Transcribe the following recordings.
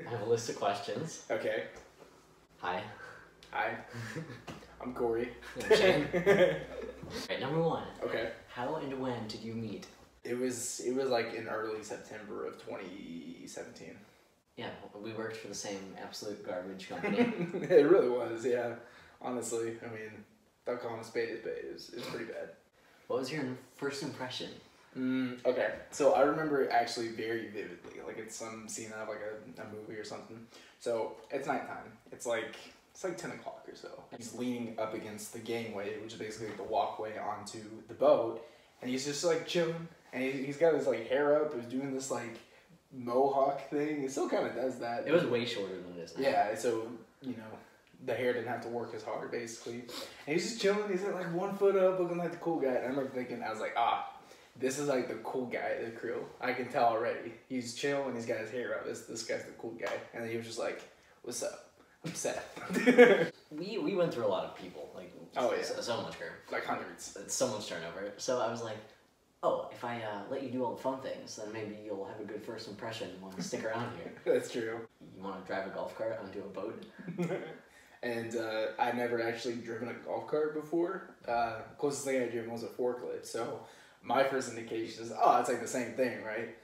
I have a list of questions. Okay. Hi. Hi. I'm Corey. I'm Shane. Alright, number one. Okay. How and when did you meet? It was like in early September of 2017. Yeah, we worked for the same absolute garbage company. It really was, yeah. Honestly, I mean, don't call him a spade is spade. It was pretty bad. What was your first impression? Okay, so I remember it actually very vividly. Like it's some scene out of like a movie or something. So it's nighttime. It's like 10 o'clock or so. He's leaning up against the gangway, which is basically like the walkway onto the boat, and he's just like chilling. And he's got his like hair up. He's doing this like mohawk thing. He still kind of does that. It was way shorter than it is now. Yeah, so the hair didn't have to work as hard basically. And he's just chilling. He's like 1 foot up, looking like the cool guy. And I remember thinking, I was like, this is like the cool guy of the crew. I can tell already. He's chill and he's got his hair up. This guy's the cool guy. And then he was just like, "What's up? I'm Seth." We went through a lot of people. Like, oh yeah, so much her. like hundreds. It's so much turnover. So I was like, oh, if I let you do all the fun things, then maybe you'll have a good first impression and want to stick around here. That's true. You want to drive a golf cart onto a boat? And I'd never actually driven a golf cart before. Closest thing I'd driven was a forklift. So my first indication is, it's like the same thing, right?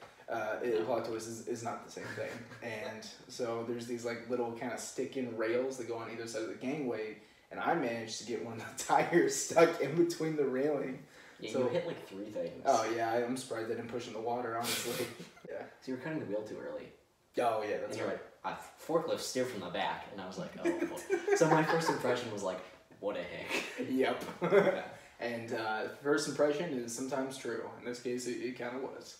Plot twist is not the same thing. And so there's these like little kind of stick-in rails that go on either side of the gangway, and I managed to get one of the tires stuck in between the railing. Yeah, so, you hit like 3 things. Oh yeah, I'm surprised I didn't push in the water, honestly. Yeah. So you were cutting the wheel too early. Oh yeah, that's and right. Forklift steer from the back, and I was like, oh. So my first impression was like, what a hick. Yep. Yeah. And first impression is sometimes true. In this case, it kind of was.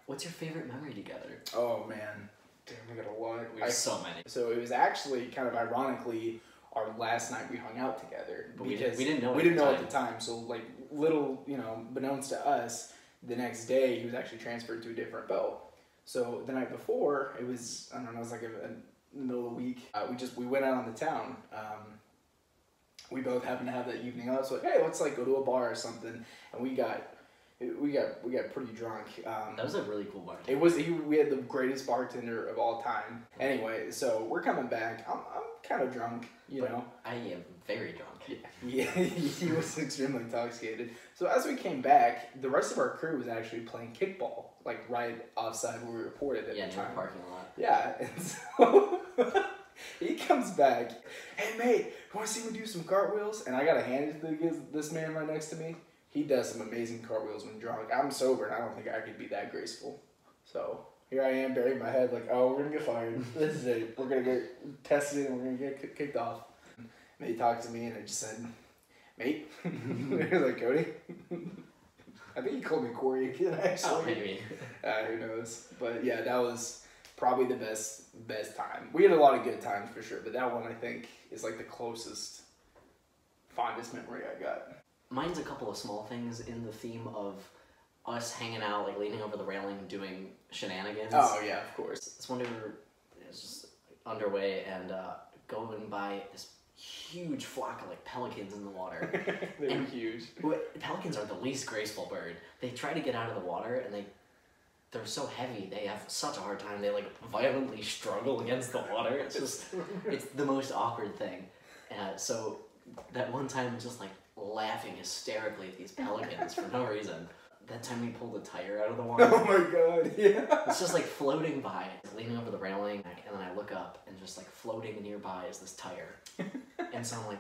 What's your favorite memory together? Oh man, damn, we got a lot. We have so many. So it was actually kind of ironically our last night we hung out together, but because we didn't know. We didn't know at the time. So like little, beknownst to us, the next day he was actually transferred to a different boat. So the night before, it was, I don't know, it was like in the middle of the week. We went out on the town. We both happened to have that evening off. So like, hey, let's like go to a bar or something. And we got pretty drunk. That was a really cool bar. We had the greatest bartender of all time. Anyway, so we're coming back. I'm kind of drunk, know. I am very drunk. Yeah, he was extremely intoxicated. So as we came back, the rest of our crew was actually playing kickball, like right offside where we reported at the time. Yeah, in the parking lot. Yeah, and so he comes back. Hey mate, you want to see me do some cartwheels? And I got to hand it to this man right next to me. He does some amazing cartwheels when drunk. I'm sober and I don't think I could be that graceful. So here I am, burying my head like, we're going to get fired. This is it. We're going to get tested and we're going to get kicked off. And he talked to me and I just said, mate. He was like, Cody. I think he called me Corey again, actually. Oh, maybe. Who knows? But yeah, that was probably the best time. We had a lot of good times for sure, but that one I think is like the closest, fondest memory I got. Mine's a couple of small things in the theme of us hanging out, like leaning over the railing, doing shenanigans. Oh yeah, of course. This one day it was just underway and going by this huge flock of like pelicans in the water. They were huge. Pelicans are the least graceful bird. They try to get out of the water and they're so heavy. They have such a hard time. They like violently struggle against the water. It's the most awkward thing. So that one time, just like laughing hysterically at these pelicans for no reason. That time we pulled a tire out of the water. Oh my god, yeah. It's just like floating by, leaning over the railing, and then I look up and just like floating nearby is this tire. And so I'm like,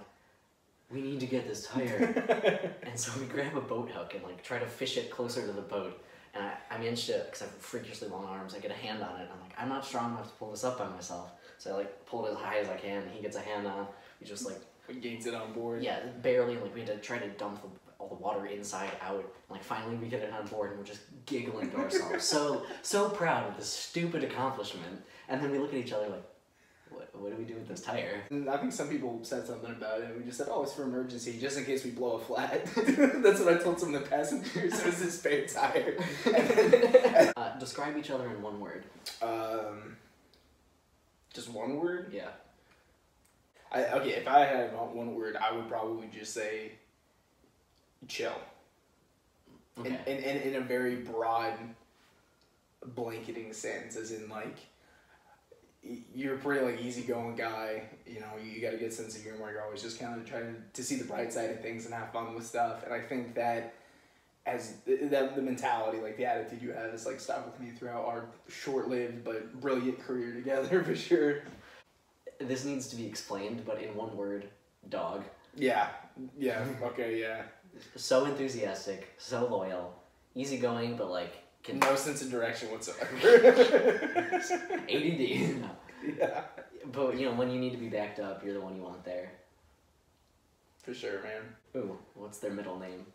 we need to get this tire. And so we grab a boat hook and like try to fish it closer to the boat. And I managed to, because I have freakishly long arms, I get a hand on it. And I'm like, I'm not strong enough to pull this up by myself. So I like pull it as high as I can, and he gets a hand on. We just like gains it on board. Yeah, barely. Like we had to try to dump all the water inside out. And, like finally we get it on board, and we're just giggling to ourselves, so proud of this stupid accomplishment. And then we look at each other like, what do we do with this tire? I think some people said something about it. We just said, it's for emergency, just in case we blow a flat. That's what I told some of the passengers. It was this spare tire. Describe each other in one word. Just one word? Yeah. Okay, if I had one word, I would probably just say chill. Okay. In a very broad, blanketing sense, as in like, you're a pretty like easygoing guy. You know, you got a good sense of humor. You're always just kind of trying to see the bright side of things and have fun with stuff. And I think that as the mentality, like the attitude you have, is like stuck with me throughout our short-lived but brilliant career together for sure. This needs to be explained, but in one word, dog. Yeah. Okay. Yeah. So enthusiastic, so loyal, easygoing, but like No sense of direction whatsoever. ADD. No. Yeah. But when you need to be backed up, you're the one you want there. For sure, man. Ooh, what's their middle name?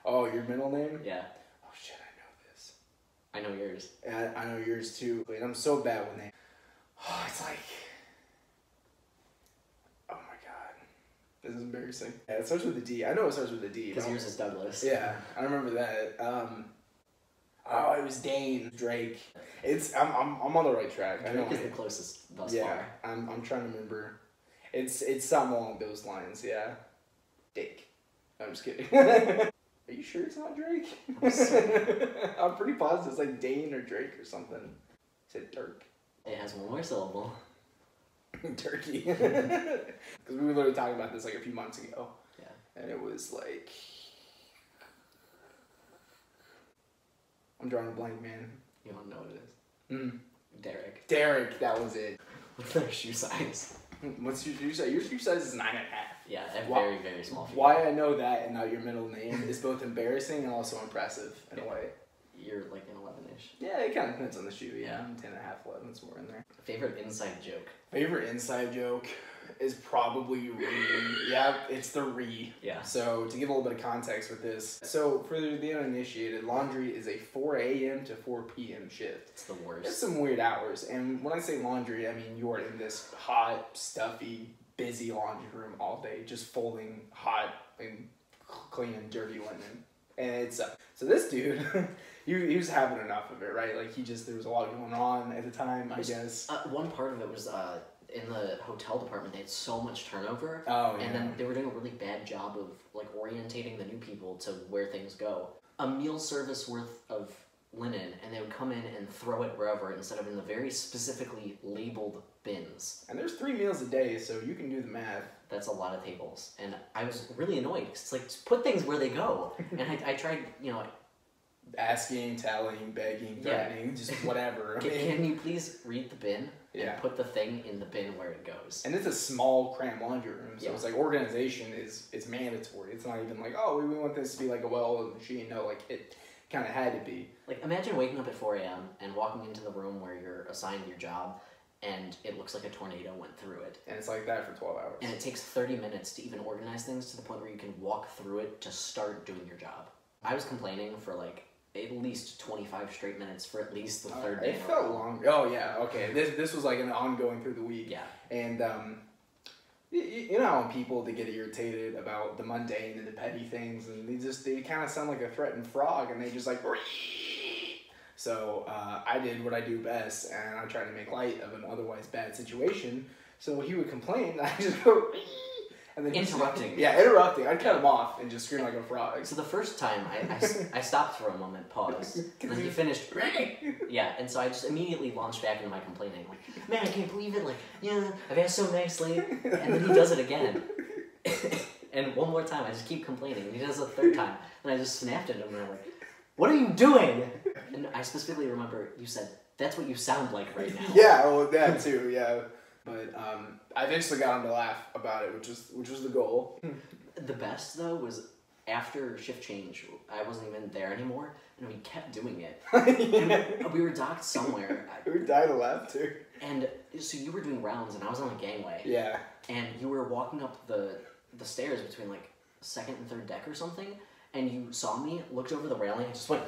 Oh, your middle name? Yeah. Oh shit, I know this. I know yours. And I know yours too. And I'm so bad with names. Oh, it's like. Oh my god. This is embarrassing. Yeah, it starts with a D. I know it starts with a D. Because yours is Douglas. Yeah, I remember that. Oh, it was Dane Drake. I'm on the right track. I know Drake is the closest thus yeah, far. I'm trying to remember. It's something along those lines. Yeah, Dake. No, I'm just kidding. Are you sure it's not Drake? I'm pretty positive it's like Dane or Drake or something. Is it Dirk? It has one more syllable. Turkey. Because we were literally talking about this like a few months ago. Yeah. And it was like. I'm drawing a blank, man. You don't know what it is. Derek. Derek, that was it. What's their shoe size? What's your shoe size? Your shoe size is 9.5. Yeah, a very, very small feet. Why I know that and not your middle name is both embarrassing and also impressive in a way. You're like an 11-ish. Yeah, it kind of depends on the shoe. Yeah. 10.5, 11, somewhere in there. Favorite inside joke? Favorite inside joke is probably Ree. Yeah, it's the Ree. Yeah. So to give a little bit of context with this, so for the uninitiated, laundry is a 4 a.m. to 4 p.m. shift. It's the worst. It's some weird hours, and when I say laundry, I mean you are in this hot, stuffy, busy laundry room all day, just folding hot and clean and dirty linen. And it's so this dude, he was having enough of it, right? Like there was a lot going on at the time, I guess. One part of it was in the hotel department, they had so much turnover. Oh, yeah. And then they were doing a really bad job of like orientating the new people to where things go. A meal service worth of linen, and they would come in and throw it wherever instead of in the very specifically labeled bins. And there's 3 meals a day, so you can do the math. That's a lot of tables. And I was really annoyed, because it's like, just put things where they go. And I tried, Asking, telling, begging, threatening, just whatever. Can you please read the bin Yeah. and put the thing in the bin where it goes? And it's a small, cramped laundry room, so Yeah. it's like organization is mandatory. It's not even like, oh, we want this to be like a well-oiled machine. No, like it kind of had to be. Like, imagine waking up at 4 a.m. and walking into the room where you're assigned your job, and it looks like a tornado went through it. And it's like that for 12 hours. And it takes 30 minutes to even organize things to the point where you can walk through it to start doing your job. I was complaining for like at least 25 straight minutes for at least the third day. It felt long. Oh, yeah, okay. This was like an ongoing through the week. Yeah. And, you know how people, they get irritated about the mundane and the petty things, and they kind of sound like a threatened frog, and they just like, so I did what I do best, and I tried to make light of an otherwise bad situation. So he would complain, and I just go, and then interrupting. Interrupting. I'd cut him off and just scream like a frog. So the first time, I stopped for a moment, paused, and then he finished, yeah, and so I just immediately launched back into my complaining, like, man, I can't believe it, like, yeah, I've asked so nicely, and then he does it again. And one more time, I just keep complaining, and he does it a third time, and I just snapped at him, and I'm like, what are you doing? And I specifically remember you said, that's what you sound like right now. Yeah, well, that too, yeah. But I eventually got him to laugh about it, which was the goal. The best, though, was after shift change, I wasn't even there anymore, and we kept doing it. And we were docked somewhere. We died of laugh, too. And so you were doing rounds, and I was on the gangway. Yeah. And you were walking up the stairs between, like, second and third deck or something, and you saw me, looked over the railing, and just went...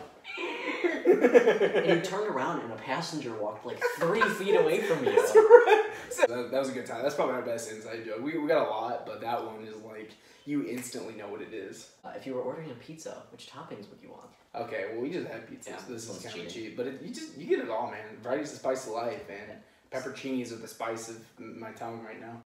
and you turned around, and a passenger walked, like, 3 feet away from you. That's right. That was a good time. That's probably our best inside joke. We got a lot, but that one is, like, you instantly know what it is. If you were ordering a pizza, which toppings would you want? Okay, well, we just had pizza, Yeah, so this is kind cheap. of cheap. But you get it all, man. Variety's the spice of life, and pepperoncinis are the spice of my tongue right now.